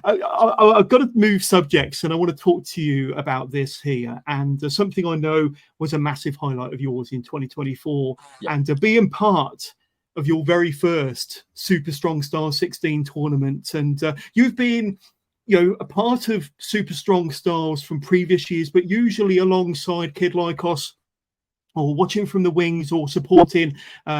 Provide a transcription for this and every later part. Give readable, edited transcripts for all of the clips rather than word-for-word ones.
I've got to move subjects, and I want to talk to you about this here. And something I know was a massive highlight of yours in 2024, Yeah. and being part of your very first Super Strong Style 16 tournament. And you've been, a part of Super Strong Styles from previous years, but usually alongside Kid Lykos, or watching from the wings, or supporting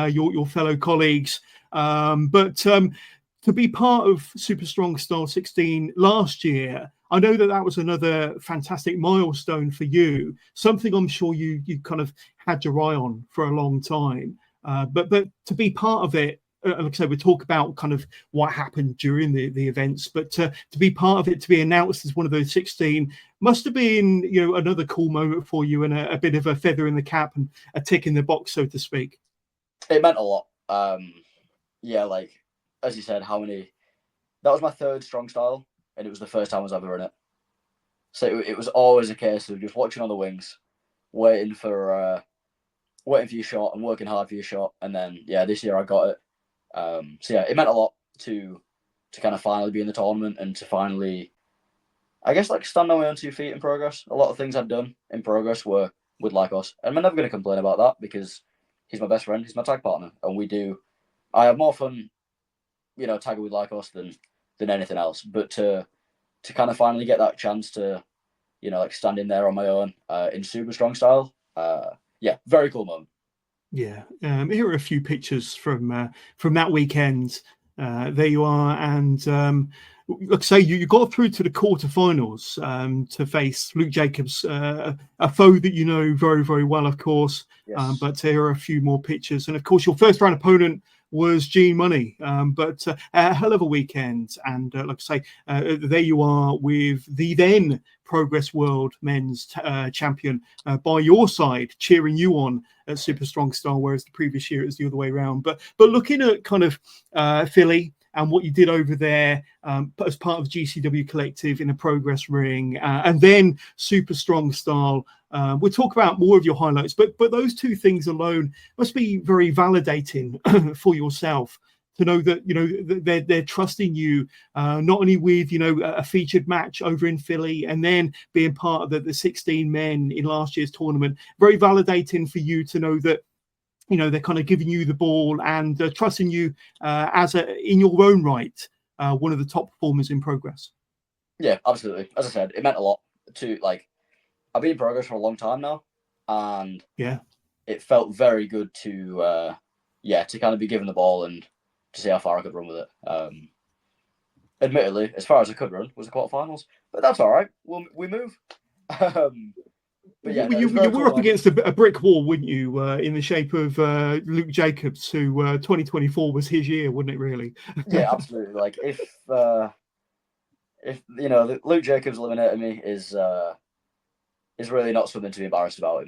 your fellow colleagues. But to be part of Super Strong Style 16 last year, I know that was another fantastic milestone for you. Something I'm sure you kind of had your eye on for a long time. But to be part of it, like I say, we talk about kind of what happened during the events, but to be part of it, to be announced as one of those 16, must have been another cool moment for you, and a bit of a feather in the cap and a tick in the box, so to speak. It meant a lot. Yeah, like as you said, that was my third strong style, and it was the first time I was ever in it. So it was always a case of just watching on the wings, waiting for your shot and working hard for your shot, and then this year I got it. So yeah, it meant a lot to kind of finally be in the tournament and to finally, I guess, like stand on my own 2 feet in progress. A lot of things I'd done in progress were with Lykos, and I'm never going to complain about that because he's my best friend, he's my tag partner, and I have more fun, tagging with Lykos than anything else. But to kind of finally get that chance to, like stand in there on my own in super strong style, very cool moment. Yeah, here are a few pictures from that weekend. There you are, and like I say, you got through to the quarterfinals to face Luke Jacobs, a foe that you know very, very well, of course. Yes. But here are a few more pictures, and of course, your first round opponent was Gene Money. But a hell of a weekend, and like I say, there you are with the then Progress World Men's champion by your side, cheering you on at Super Strong Style, whereas the previous year it was the other way around. But looking at kind of Philly and what you did over there as part of GCW Collective in a Progress ring, and then Super Strong Style. We'll talk about more of your highlights, but those two things alone must be very validating for yourself to know that they're trusting you, not only with a featured match over in Philly, and then being part of the 16 men in last year's tournament. Very validating for you to know that they're kind of giving you the ball and trusting you in your own right, one of the top performers in Progress. Yeah, absolutely. As I said, it meant a lot to I've been in Progress for a long time now, and it felt very good to kind of be given the ball and to see how far I could run with it. Admittedly, as far as I could run was the quarterfinals, but that's all right. We move. But yeah, you very were cool up against a brick wall, weren't you? In the shape of Luke Jacobs, who 2024 was his year, wouldn't it? Really? Yeah, absolutely. Like if Luke Jacobs eliminated me is really not something to be embarrassed about in my